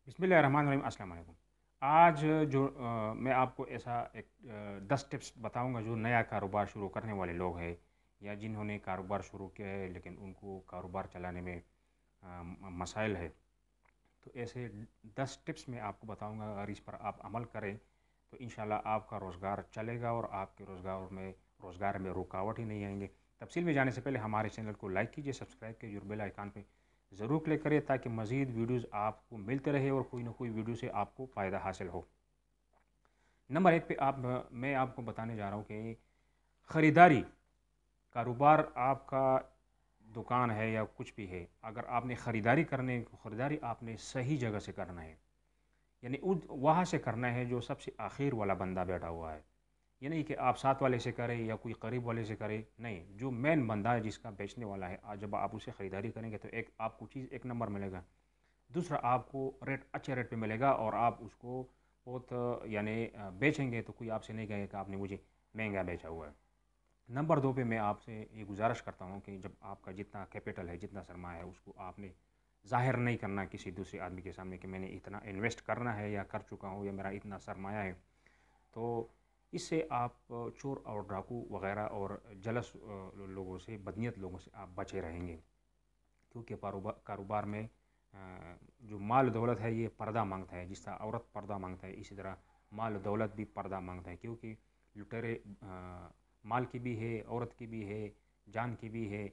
बिस्मिल्लाहिर्रहमानिर्रहीम। अस्सलाम वालेकुम। आज मैं आपको ऐसा एक 10 टिप्स बताऊंगा जो नया कारोबार शुरू करने वाले लोग हैं या जिन्होंने कारोबार शुरू किया है लेकिन उनको कारोबार चलाने में मसाइल है। तो ऐसे 10 टिप्स मैं आपको बताऊंगा, अगर इस पर आप अमल करें तो इंशाल्लाह आपका रोज़गार चलेगा और आपके रोज़गार में रुकावट ही नहीं आएंगे। तफसील में जाने से पहले हमारे चैनल को लाइक कीजिए, सब्सक्राइब कीजिए और बेल आइकान पे ज़रूर क्लिक करिए ताकि मज़ीद वीडियोज़ आपको मिलते रहे और कोई ना कोई वीडियो से आपको फ़ायदा हासिल हो। नंबर एक पे मैं आपको बताने जा रहा हूँ कि ख़रीदारी, कारोबार आपका दुकान है या कुछ भी है, अगर आपने ख़रीदारी आपने सही जगह से करना है। यानी वहाँ से करना है जो सबसे आखिर वाला बंदा बैठा हुआ है। ये नहीं कि आप साथ वाले से करें या कोई करीब वाले से करें, नहीं, जो मेन बंदा है जिसका बेचने वाला है, आज जब आप उसे ख़रीदारी करेंगे तो एक आपको चीज़ एक नंबर मिलेगा। दूसरा, आपको रेट अच्छे रेट पे मिलेगा और आप उसको बहुत यानी बेचेंगे तो कोई आपसे नहीं कहेगा कि आपने मुझे महंगा बेचा हुआ है। नंबर दो पे मैं आपसे ये गुजारिश करता हूँ कि जब आपका जितना कैपिटल है, जितना सरमाया है, उसको आपने ज़ाहिर नहीं करना किसी दूसरे आदमी के सामने कि मैंने इतना इन्वेस्ट करना है या कर चुका हूँ या मेरा इतना सरमाया है। तो इससे आप चोर और डाकू वगैरह और जलस लोगों से, बदनीयत लोगों से आप बचे रहेंगे। क्योंकि कारोबार में जो माल दौलत है ये पर्दा मांगता है। जिस तरह औरत पर्दा मांगता है, इसी तरह माल दौलत भी पर्दा मांगता है। क्योंकि लुटेरे माल की भी है, औरत की भी है, जान की भी है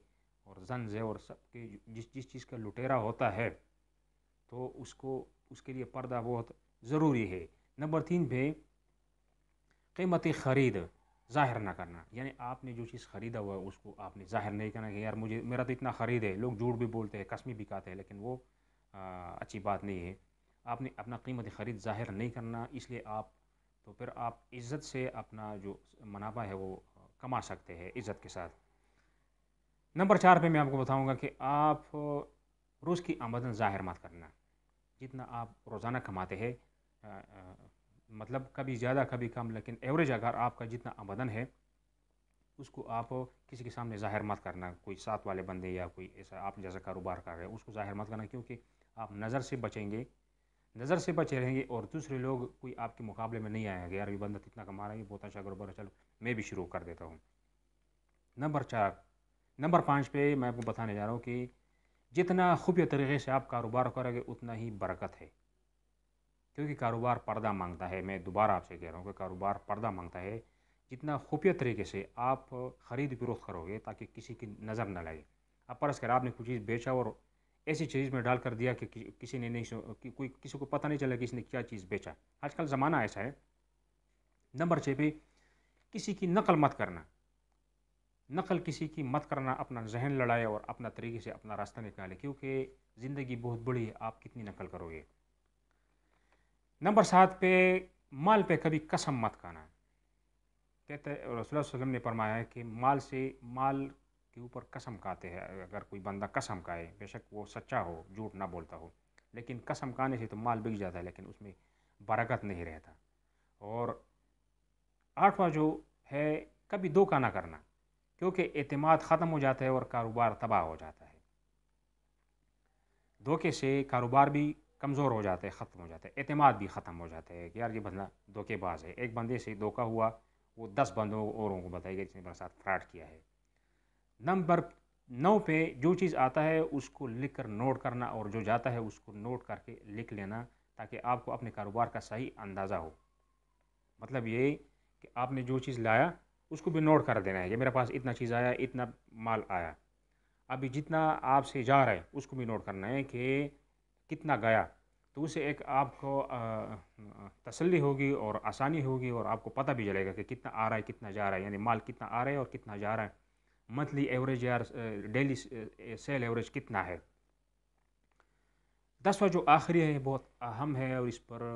और जन जेवर सबके, जिस जिस चीज़ का लुटेरा होता है तो उसको उसके लिए पर्दा बहुत ज़रूरी है। नंबर तीन पे कीमती ख़रीद ज़ाहिर ना करना। यानी आपने जो चीज़ ख़रीदा हुआ है उसको आपने ज़ाहिर नहीं करना कि यार मुझे मेरा तो इतना ख़रीद है। लोग झूठ भी बोलते हैं, कसमें भी खाते हैं, लेकिन वो अच्छी बात नहीं है। आपने अपना कीमती ख़रीद ज़ाहिर नहीं करना, इसलिए तो फिर आप इज़्ज़त से अपना जो मुनाफा है वो कमा सकते हैं इज़्ज़त के साथ। नंबर चार पे मैं आपको बताऊंगा कि आप रोज़ की आमदन ज़ाहिर मत करना। जितना आप रोज़ाना कमाते हैं, अ, अ, मतलब कभी ज़्यादा कभी कम, लेकिन एवरेज अगर आपका जितना आमदन है उसको आप किसी के सामने ज़ाहिर मत करना। कोई साथ वाले बंदे या कोई ऐसा आप जैसा कारोबार कर रहे हैं उसको ज़ाहिर मत करना, क्योंकि आप नज़र से बचेंगे, नज़र से बचे रहेंगे और दूसरे लोग कोई आपके मुकाबले में नहीं आएंगे, यार ये बंदा कितना कमा रहा है, ये बहुत अच्छा कारोबार है, चलो मैं भी शुरू कर देता हूँ। नंबर चार नंबर पाँच पे मैं आपको बताने जा रहा हूँ कि जितना खुफिया तरीके से आप कारोबार करोगे उतना ही बरकत है। क्योंकि कारोबार पर्दा मांगता है, मैं दोबारा आपसे कह रहा हूँ कि कारोबार पर्दा मांगता है। जितना खुफिया तरीके से आप ख़रीद फरोख्त करोगे ताकि किसी की नज़र न लगे। अब परस कर आपने कुछ चीज़ बेचा और ऐसी चीज़ में डाल कर दिया कि किसी ने नहीं कोई किसी को पता नहीं चला कि इसने क्या चीज़ बेचा। आजकल ज़माना ऐसा है। नंबर छः पे किसी की नकल मत करना। नकल किसी की मत करना, अपना जहन लड़ाए और अपना तरीके से अपना रास्ता निकाले, क्योंकि ज़िंदगी बहुत बड़ी है, आप कितनी नकल करोगे। नंबर सात पे माल पे कभी कसम मत खाना। कहते हैं रसूलुल्लाह सल्लल्लाहु अलैहि वसल्लम ने फरमाया है कि माल के ऊपर कसम खाते हैं। अगर कोई बंदा कसम खाए, बेशक वो सच्चा हो, झूठ ना बोलता हो, लेकिन कसम खाने से तो माल बिक जाता है लेकिन उसमें बरकत नहीं रहता। और आठवां जो है, कभी धोखा ना करना, क्योंकि एतमाद ख़त्म हो जाता है और कारोबार तबाह हो जाता है। धोखे से कारोबार भी कमज़ोर हो जाता है, ख़त्म हो जाता है, एतमाद भी ख़त्म हो जाता है कि यार ये बंदा धोखेबाज है। एक बंदे से धोखा हुआ, वो 10 बंदों औरों को बताएगा इसने मेरे साथ फ्रॉड किया है। नंबर 9 पे जो चीज़ आता है उसको लिख कर नोट करना और जो जाता है उसको नोट करके लिख लेना, ताकि आपको अपने कारोबार का सही अंदाज़ा हो। मतलब ये कि आपने जो चीज़ लाया उसको भी नोट कर देना है, ये मेरे पास इतना चीज़ आया, इतना माल आया। अभी जितना आपसे जा रहा है उसको भी नोट करना है कि कितना गया। तो उससे एक आपको तसल्ली होगी और आसानी होगी और आपको पता भी चलेगा कि कितना आ रहा है, कितना जा रहा है, यानी माल कितना आ रहा है और कितना जा रहा है। मंथली एवरेज या डेली सेल एवरेज कितना है। 10वां जो आखिरी है बहुत अहम है और इस पर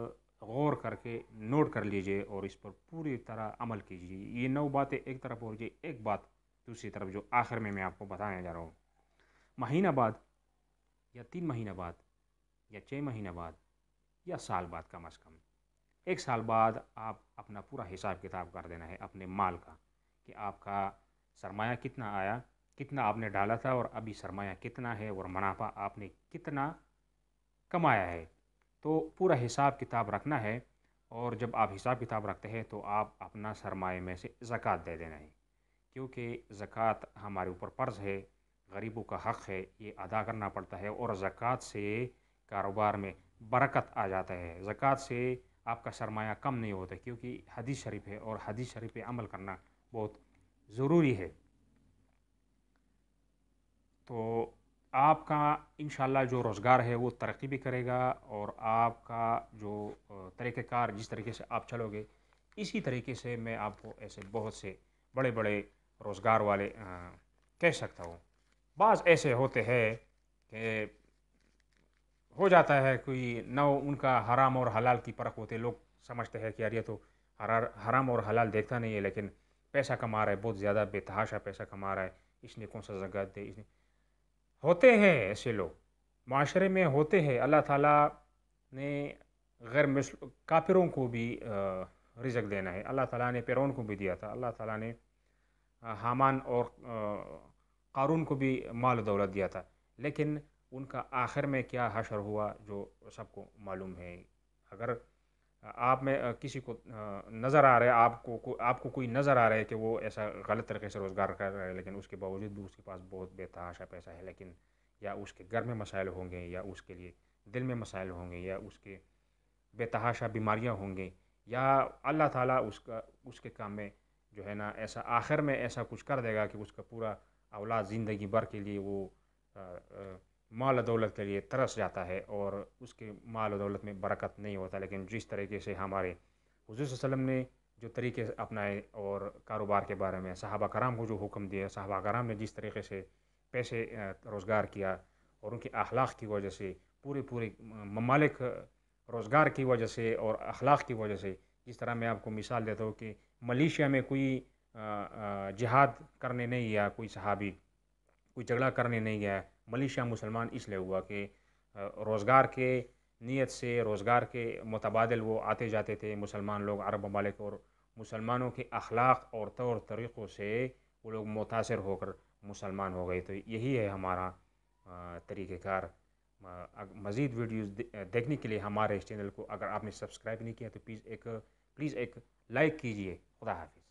गौर करके नोट कर लीजिए और इस पर पूरी तरह अमल कीजिए। ये 9 बातें एक तरफ और ये एक बात दूसरी तरफ जो आखिर में मैं आपको बताने जा रहा हूँ। महीना बाद या 3 महीना बाद या 6 महीना बाद या साल बाद, कम अज़ कम 1 साल बाद आप अपना पूरा हिसाब किताब कर देना है अपने माल का, कि आपका सरमाया कितना आया, कितना आपने डाला था और अभी सरमाया कितना है और मुनाफा आपने कितना कमाया है। تو پورا حساب کتاب رکھنا ہے، اور جب آپ حساب کتاب رکھتے ہیں تو آپ اپنا سرمایہ میں سے زکوٰۃ دے دینا ہے، کیونکہ زکوٰۃ ہمارے اوپر فرض ہے، غریبوں کا حق ہے، یہ ادا کرنا پڑتا ہے، اور زکوٰۃ سے کاروبار میں برکت آ جاتا ہے، زکوٰۃ سے آپ کا سرمایہ کم نہیں ہوتا، کیونکہ حدیث شریف ہے اور حدیث شریف پہ عمل کرنا بہت ضروری ہے۔ تو آپ کا انشاءاللہ جو روزگار ہے وہ ترقی بھی کرے گا، اور آپ کا جو طریقہ کار جس طریقے سے آپ چلو گے، اسی طریقے سے میں آپ کو ایسے بہت سے بڑے بڑے روزگار والے کہہ سکتا ہوں۔ بعض ایسے ہوتے ہیں کہ ہو جاتا ہے کوئی نہ ان کا حرام اور حلال کی پرکھ ہوتے، لوگ سمجھتے ہیں کہ یار یہ تو حرام اور حلال دیکھتا نہیں ہے، لیکن پیسہ کما رہا ہے، بہت زیادہ بے تحاشا پیسہ کما رہا ہے، اس نے کون سا زکوٰۃ دے، اس نے ہوتے ہیں ایسے لوگ معاشرے میں ہوتے ہیں۔ اللہ تعالیٰ نے کافروں کو بھی رزق دینا ہے، اللہ تعالیٰ نے فرعون کو بھی دیا تھا، اللہ تعالیٰ نے حامان اور قارون کو بھی مال و دولت دیا تھا، لیکن ان کا آخر میں کیا حشر ہوا جو سب کو معلوم ہے۔ اگر آپ میں کسی کو نظر آ رہا ہے، آپ کو کوئی نظر آ رہا ہے کہ وہ ایسا غلط طریقے سے روزگار کر رہا ہے، لیکن اس کے باوجود بھی اس کے پاس بہت بے تحاشا پیسہ ہے، لیکن یا اس کے گھر میں مسائل ہوں گے، یا اس کے لیے دل میں مسائل ہوں گے، یا اس کے بے تحاشا بیماریاں ہوں گے، یا اللہ تعالیٰ اس کے کام میں جو ہے نا ایسا آخر میں ایسا کچھ کر دے گا کہ اس کا پورا اولاد زندگی بھر کے لیے وہ مال و دولت کے لیے ترس جاتا ہے، اور اس کے مال و دولت میں برکت نہیں ہوتا۔ لیکن جس طریقے سے ہمارے حضور صلی اللہ علیہ وسلم نے جو طریقے اپنائے، اور کاروبار کے بارے میں صحابہ کرام کو جو حکم دیا، صحابہ کرام نے جس طریقے سے پیسے روزگار کیا، اور ان کے اخلاق کی وجہ سے پورے ممالک روزگار کی وجہ سے اور اخلاق کی وجہ سے، جس طرح میں آپ کو مثال دیتا ہوں کہ ملیشیا میں کوئی جہاد کرنے نہیں گیا، کوئی صحابی کوئی جھگڑا کرنے نہیں گیا، ملیشیا مسلمان اس لیے ہوا کہ روزگار کے نیت سے، روزگار کے متبادل وہ آتے جاتے تھے مسلمان لوگ عرب ممالک، اور مسلمانوں کے اخلاق اور طور طریقوں سے وہ لوگ متاثر ہو کر مسلمان ہو گئے۔ تو یہی ہے ہمارا طریقہ کار۔ مزید ویڈیوز دیکھنے کے لیے ہمارے اس چینل کو اگر آپ نے سبسکرائب نہیں کیا تو پلیز ایک لائک کیجئے۔ خدا حافظ۔